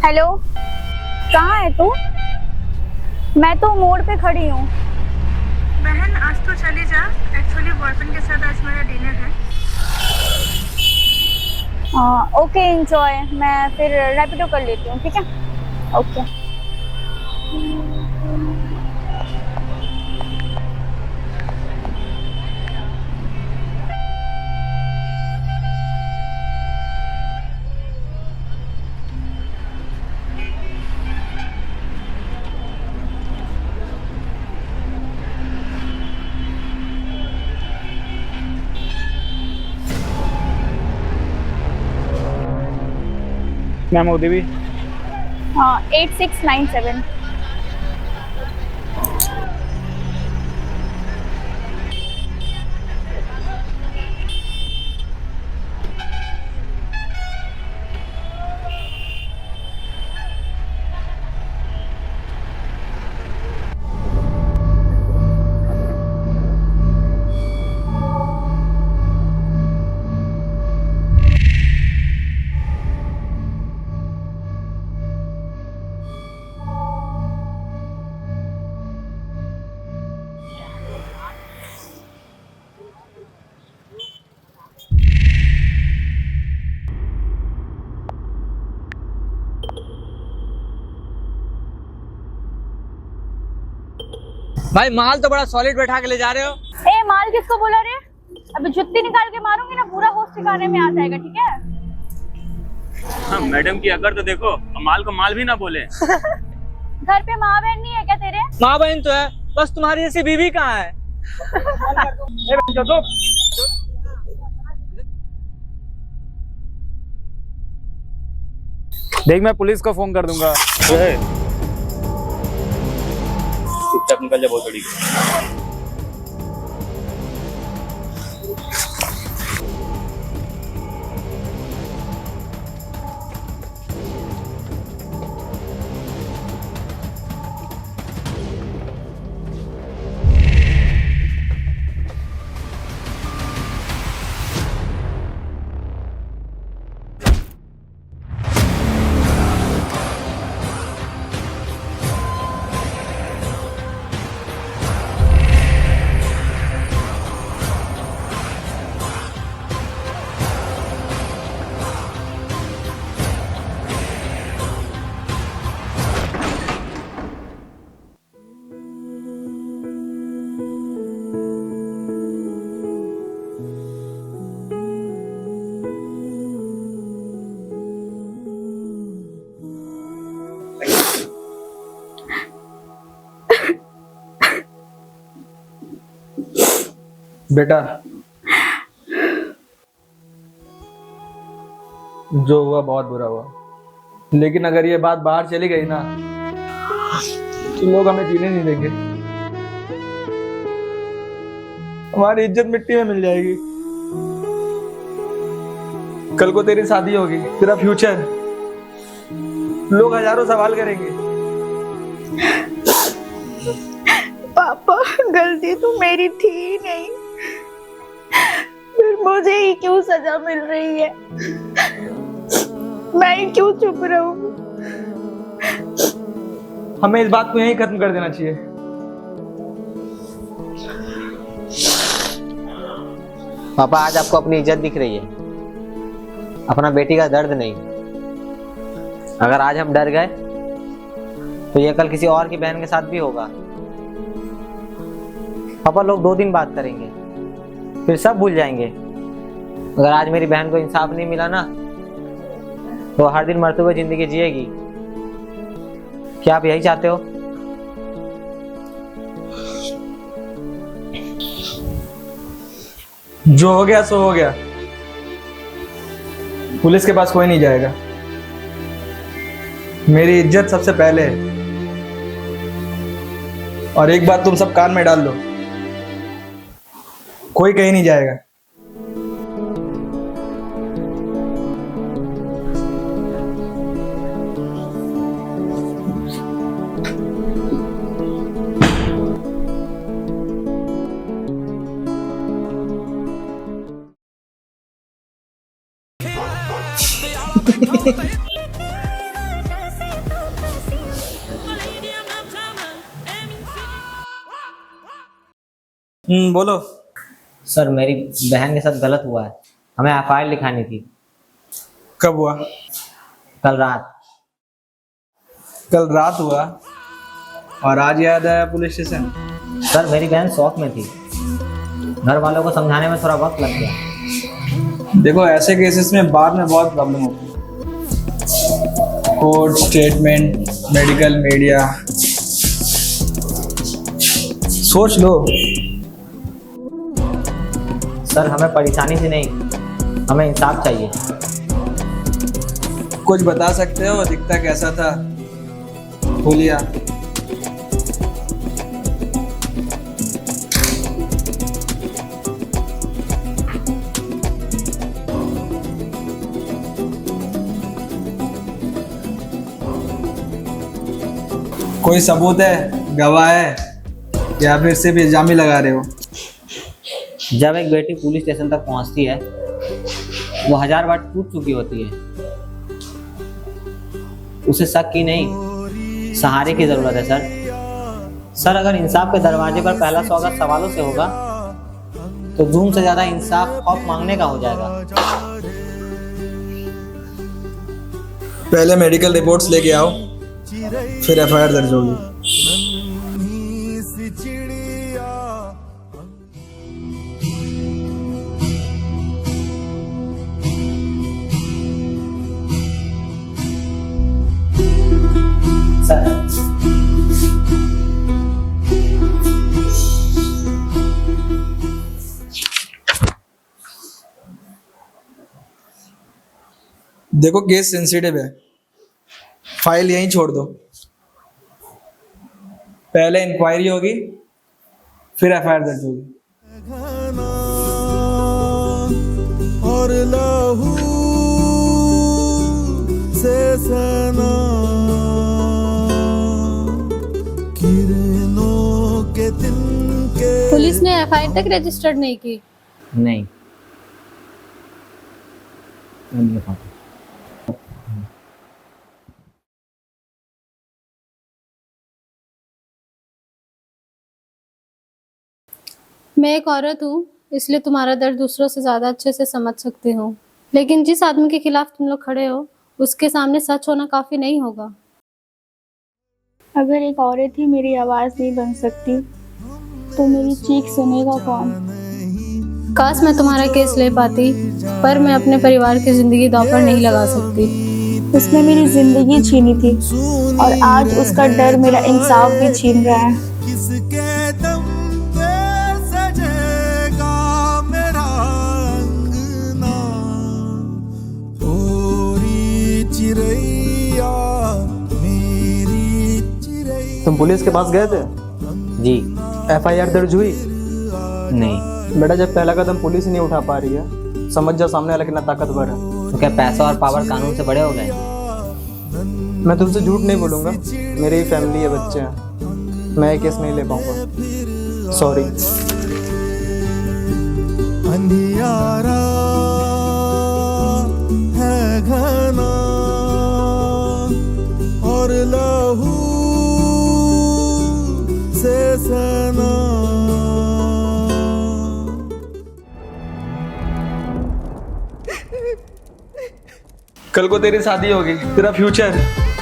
Hello, कहाँ है तू? मैं तो मोड़ पे खड़ी हूँ। बहन आज तो चली जा। एक्चुअली बॉयफ्रेंड के साथ आज मेरा डिनर है। Okay enjoy. मैं फिर रैपिडो कर लेती हूँ, ठीक है? ओके। मैं मोदी भी। 8697। भाई माल तो बड़ा सॉलिड बैठा के ले जा रहे हो। ए, माल किसको बोला रे? अभी जुत्ती निकाल के मारूंगी ना, पूरा होश ठिकाने में आ जाएगा, ठीक है? हाँ मैडम की अगर तो देखो, माल को माल भी ना बोले। घर पे माँ बहन नहीं है क्या तेरे? माँ बहन तो है, बस तुम्हारी जैसी बीवी कहाँ है। देख मैं पुलिस को फोन कर दूंगा। चुपचाप निकल जा बहुत बड़ी। बेटा, जो हुआ बहुत बुरा हुआ, लेकिन अगर ये बात बाहर चली गई ना तो लोग हमें जीने नहीं देंगे। हमारी इज्जत मिट्टी में मिल जाएगी। कल को तेरी शादी होगी, तेरा फ्यूचर, लोग हजारों सवाल करेंगे। पापा गलती तो मेरी थी ही नहीं, फिर मुझे ही क्यों सजा मिल रही है? मैं ही क्यों चुप रहूं? हमें इस बात को यहीं खत्म कर देना चाहिए। पापा आज आपको अपनी इज्जत दिख रही है, अपना बेटी का दर्द नहीं। अगर आज हम डर गए तो ये कल किसी और की बहन के साथ भी होगा। पापा लोग 2 दिन बात करेंगे, फिर सब भूल जाएंगे। अगर आज मेरी बहन को इंसाफ नहीं मिला ना तो हर दिन मरते हुए जिंदगी जिएगी। क्या आप यही चाहते हो? जो हो गया सो हो गया। पुलिस के पास कोई नहीं जाएगा। मेरी इज्जत सबसे पहले है। और एक बात तुम सब कान में डाल लो, कोई कहीं नहीं जाएगा। बोलो। सर मेरी बहन के साथ गलत हुआ है, हमें एफआईआर लिखानी थी। कब हुआ? कल रात। कल रात हुआ और आज याद आया पुलिस स्टेशन? सर मेरी बहन शौक में थी, घर वालों को समझाने में थोड़ा वक्त लग गया। देखो ऐसे केसेस में बाद में बहुत प्रॉब्लम होती है। कोर्ट स्टेटमेंट, मेडिकल, मीडिया, सोच लो। सर हमें परेशानी से नहीं, हमें इंसाफ चाहिए। कुछ बता सकते हो दिखता कैसा था? हुलिया। कोई सबूत है, गवाह है, या फिर सिर्फ इल्जाम ही लगा रहे हो? जब एक बेटी पुलिस स्टेशन तक पहुंचती है वो 1000 बार टूट चुकी होती है। उसे शक की नहीं, सहारे की जरूरत है सर। सर अगर इंसाफ के दरवाजे पर पहला स्वागत सवालों से होगा तो जुर्म से ज्यादा इंसाफ खौफ मांगने का हो जाएगा। पहले मेडिकल रिपोर्ट्स लेके आओ, फिर एफआईआर दर्ज होगी। सर देखो केस सेंसिटिव है, फाइल यहीं छोड़ दो। पहले इंक्वायरी होगी, फिर एफआईआर दर्ज होगी। और लहू से सना किरणों के तिनके। पुलिस ने एफआईआर तक रजिस्टर्ड नहीं की। नहीं, मैं नहीं लिखाता। मैं एक औरत हूँ, इसलिए तुम्हारा दर्द दूसरों से ज्यादा अच्छे से समझ सकती हूँ, लेकिन जिस आदमी के खिलाफ तुम लोग खड़े हो उसके सामने सच होना काफी नहीं होगा। अगर एक औरत ही मेरी आवाज नहीं बन सकती तो मेरी चीख सुनेगा कौन? काश मैं तुम्हारा केस ले पाती, पर मैं अपने परिवार की जिंदगी दांव पर नहीं लगा सकती। उसने मेरी जिंदगी छीनी थी और आज उसका डर मेरा इंसाफ भी छीन रहा है। किसके दम पे सजेगा मेरा अंगना, ओरी चिरैया मेरी चिरैया। तुम पुलिस के पास गए थे? जी एफआईआर दर्ज हुई? नहीं। बेटा जब पहला कदम पुलिस ही नहीं उठा पा रही है, समझ जा सामने वाला कितना ताकतवर है। तो क्या पैसा और पावर कानून से बड़े हो गए? मैं तुमसे झूठ नहीं बोलूँगा, मेरी ही फैमिली है, बच्चे हैं, मैं ये केस नहीं ले पाऊंगा, सॉरी। अंधियारा है घना और लहू से सना। कल को तेरी शादी होगी, तेरा फ्यूचर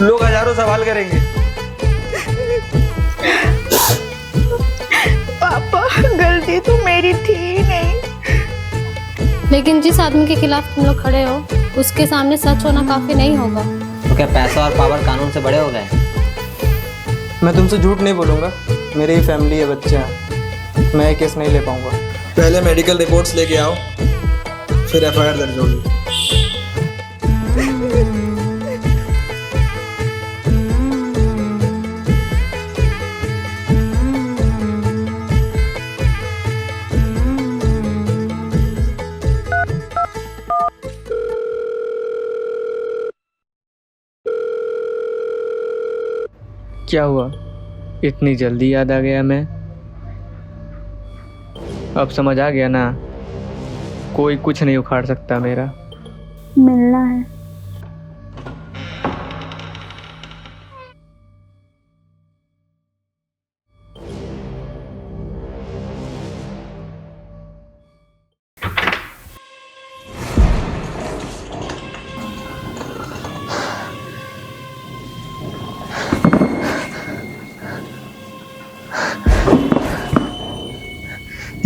लोग हजारों सवाल करेंगे। पापा गलती तो मेरी थी ही नहीं। लेकिन जिस आदमी के खिलाफ तुम लोग खड़े हो उसके सामने सच होना काफी नहीं होगा। तो क्या पैसा और पावर कानून से बड़े हो गए? मैं तुमसे झूठ नहीं बोलूँगा, मेरी ही फैमिली है, बच्चे हैं, मैं ये केस नहीं ले पाऊंगा। पहले मेडिकल रिपोर्ट्स लेके आओ, फिर एफआईआर दर्ज होगी। क्या हुआ, इतनी जल्दी याद आ गया? मैं अब समझ आ गया ना, कोई कुछ नहीं उखाड़ सकता मेरा। मिलना है।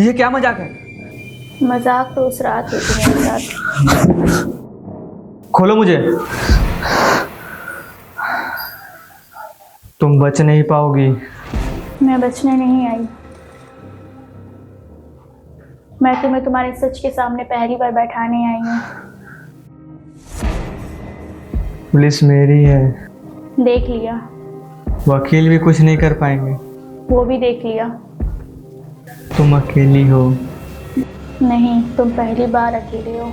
ये क्या मजाक है? मजाक तो उस रात हुई थी मेरे साथ। खोलो मुझे। तुम बच नहीं पाओगी। मैं बचने नहीं आई। मैं तुम्हें तुम्हारे सच के सामने पहली बार बैठाने आई हूँ। पुलिस मेरी है। देख लिया। वकील भी कुछ नहीं कर पाएंगे। वो भी देख लिया। तुम अकेली हो। नहीं, तुम पहली बार अकेले हो।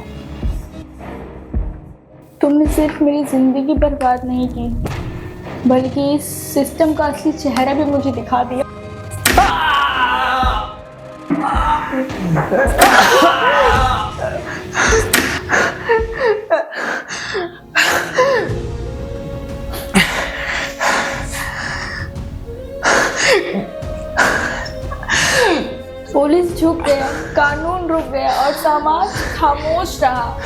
तुमने सिर्फ मेरी जिंदगी बर्बाद नहीं की, बल्कि इस सिस्टम का असली चेहरा भी मुझे दिखा दिया। पुलिस झुक गया, कानून रुक गया और समाज खामोश रहा।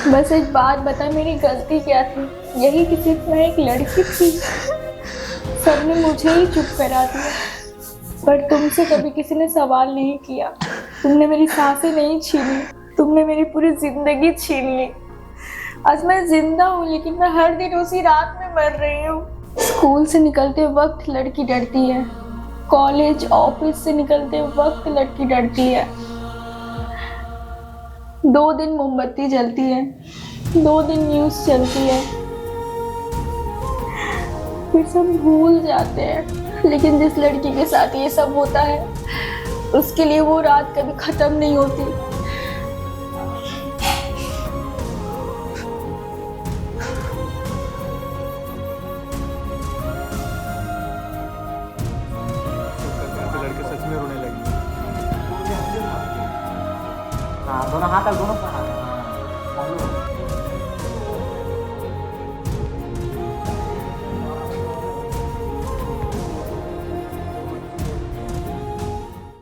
बस एक बात बता, मेरी गलती क्या थी? यही कि सिर्फ मैं एक लड़की थी। सबने मुझे ही चुप करा दिया, पर तुमसे कभी किसी ने सवाल नहीं किया। तुमने मेरी सांसें नहीं छीनी, तुमने मेरी पूरी जिंदगी छीन ली। आज मैं जिंदा हूँ, लेकिन मैं हर दिन उसी रात में मर रही हूँ। स्कूल से निकलते वक्त लड़की डरती है, कॉलेज ऑफिस से निकलते वक्त लड़की डरती है। 2 दिन मोमबत्ती जलती है, 2 दिन न्यूज़ चलती है, फिर सब भूल जाते हैं। लेकिन जिस लड़की के साथ ये सब होता है, उसके लिए वो रात कभी खत्म नहीं होती। लड़के सच में रोने लगी। हाँ, दोनों हाथ दोनों